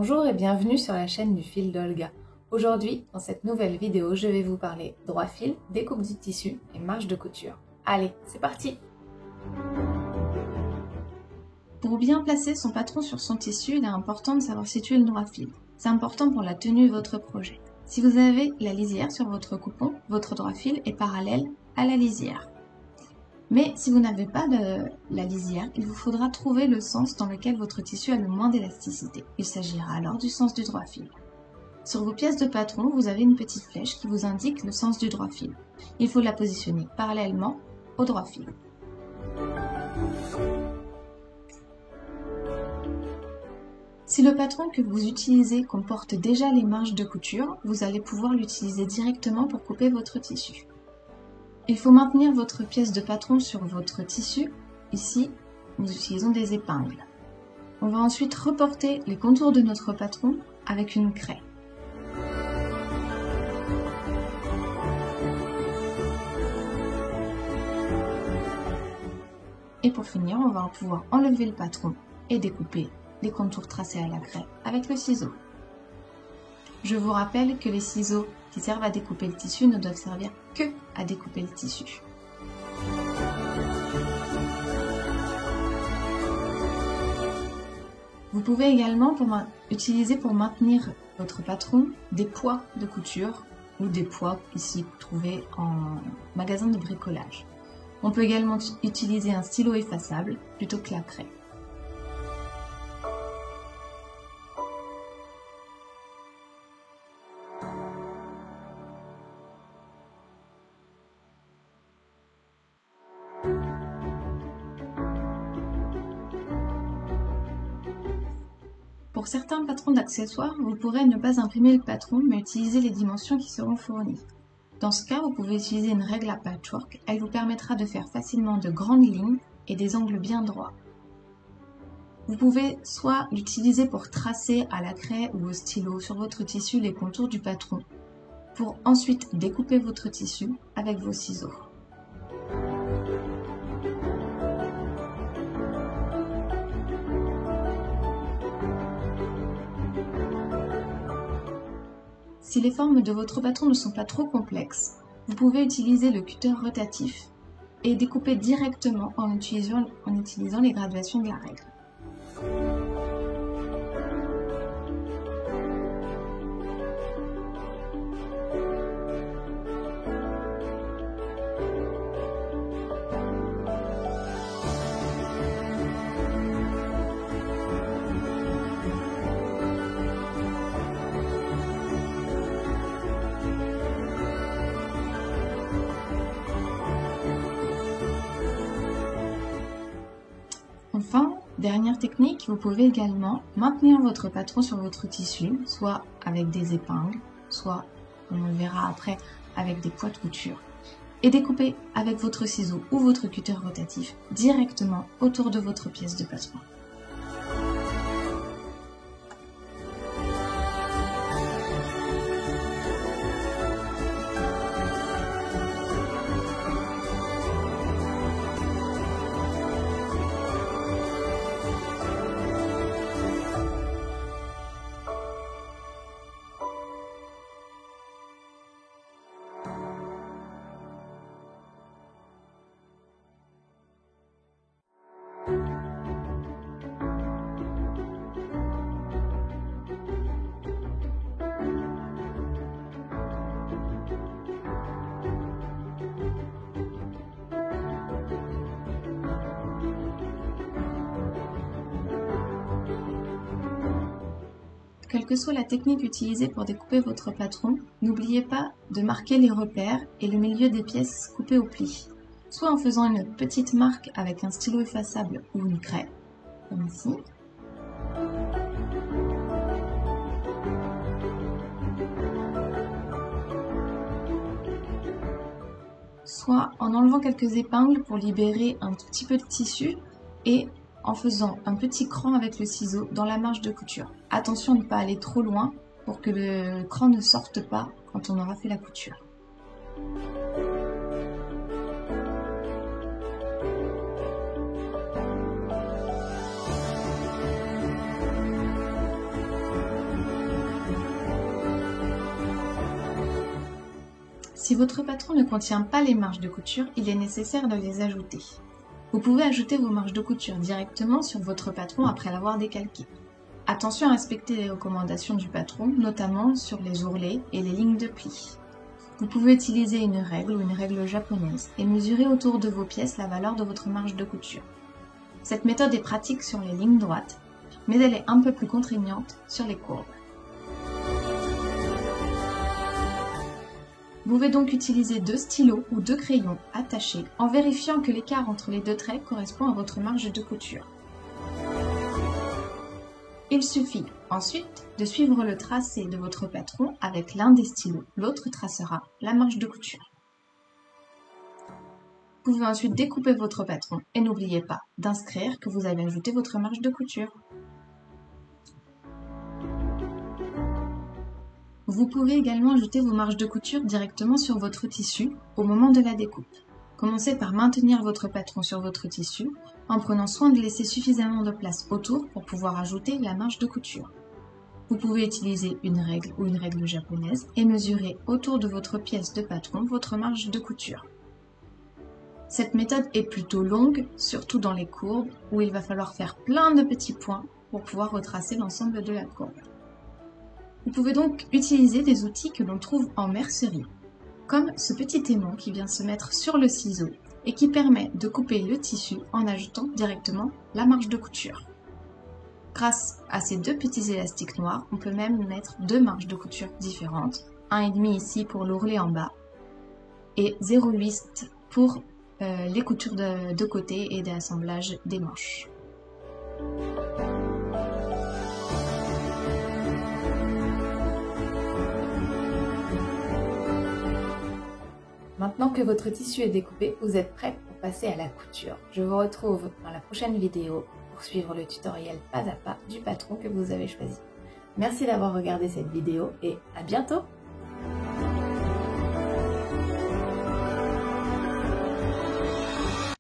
Bonjour et bienvenue sur la chaîne du fil d'Olga. Aujourd'hui, dans cette nouvelle vidéo, je vais vous parler droit fil, découpe du tissu et marge de couture. Allez, c'est parti! Pour bien placer son patron sur son tissu, il est important de savoir situer le droit fil. C'est important pour la tenue de votre projet. Si vous avez la lisière sur votre coupon, votre droit fil est parallèle à la lisière. Mais si vous n'avez pas de la lisière, il vous faudra trouver le sens dans lequel votre tissu a le moins d'élasticité. Il s'agira alors du sens du droit fil. Sur vos pièces de patron, vous avez une petite flèche qui vous indique le sens du droit fil. Il faut la positionner parallèlement au droit fil. Si le patron que vous utilisez comporte déjà les marges de couture, vous allez pouvoir l'utiliser directement pour couper votre tissu. Il faut maintenir votre pièce de patron sur votre tissu. Ici, nous utilisons des épingles. On va ensuite reporter les contours de notre patron avec une craie. Et pour finir, on va pouvoir enlever le patron et découper les contours tracés à la craie avec le ciseau. Je vous rappelle que les ciseaux qui servent à découper le tissu ne doivent servir que à découper le tissu. Vous pouvez également utiliser pour maintenir votre patron des poids de couture ou des poids ici trouvés en magasin de bricolage. On peut également utiliser un stylo effaçable plutôt que la craie. Pour certains patrons d'accessoires, vous pourrez ne pas imprimer le patron, mais utiliser les dimensions qui seront fournies. Dans ce cas, vous pouvez utiliser une règle à patchwork. Elle vous permettra de faire facilement de grandes lignes et des angles bien droits. Vous pouvez soit l'utiliser pour tracer à la craie ou au stylo sur votre tissu les contours du patron, pour ensuite découper votre tissu avec vos ciseaux. Si les formes de votre patron ne sont pas trop complexes, vous pouvez utiliser le cutter rotatif et découper directement en utilisant les graduations de la règle. Enfin, dernière technique, vous pouvez également maintenir votre patron sur votre tissu, soit avec des épingles, soit, on le verra après, avec des poids de couture, et découper avec votre ciseau ou votre cutter rotatif directement autour de votre pièce de patron. Quelle que soit la technique utilisée pour découper votre patron, n'oubliez pas de marquer les repères et le milieu des pièces coupées au pli, soit en faisant une petite marque avec un stylo effaçable ou une craie, comme ici, soit en enlevant quelques épingles pour libérer un tout petit peu de tissu et en faisant un petit cran avec le ciseau dans la marge de couture. Attention à ne pas aller trop loin pour que le cran ne sorte pas quand on aura fait la couture. Si votre patron ne contient pas les marges de couture, il est nécessaire de les ajouter. Vous pouvez ajouter vos marges de couture directement sur votre patron après l'avoir décalqué. Attention à respecter les recommandations du patron, notamment sur les ourlets et les lignes de pli. Vous pouvez utiliser une règle ou une règle japonaise et mesurer autour de vos pièces la valeur de votre marge de couture. Cette méthode est pratique sur les lignes droites, mais elle est un peu plus contraignante sur les courbes. Vous pouvez donc utiliser 2 stylos ou 2 crayons attachés en vérifiant que l'écart entre les 2 traits correspond à votre marge de couture. Il suffit ensuite de suivre le tracé de votre patron avec l'un des stylos, l'autre tracera la marge de couture. Vous pouvez ensuite découper votre patron et n'oubliez pas d'inscrire que vous avez ajouté votre marge de couture. Vous pouvez également ajouter vos marges de couture directement sur votre tissu au moment de la découpe. Commencez par maintenir votre patron sur votre tissu en prenant soin de laisser suffisamment de place autour pour pouvoir ajouter la marge de couture. Vous pouvez utiliser une règle ou une règle japonaise et mesurer autour de votre pièce de patron votre marge de couture. Cette méthode est plutôt longue, surtout dans les courbes où il va falloir faire plein de petits points pour pouvoir retracer l'ensemble de la courbe. Vous pouvez donc utiliser des outils que l'on trouve en mercerie, comme ce petit aimant qui vient se mettre sur le ciseau et qui permet de couper le tissu en ajoutant directement la marge de couture. Grâce à ces 2 petits élastiques noirs, on peut même mettre 2 marges de couture différentes, 1,5 ici pour l'ourlet en bas et 0,8 pour les coutures de côté et l'assemblage des manches. Maintenant que votre tissu est découpé, vous êtes prêt pour passer à la couture. Je vous retrouve dans la prochaine vidéo pour suivre le tutoriel pas à pas du patron que vous avez choisi. Merci d'avoir regardé cette vidéo et à bientôt!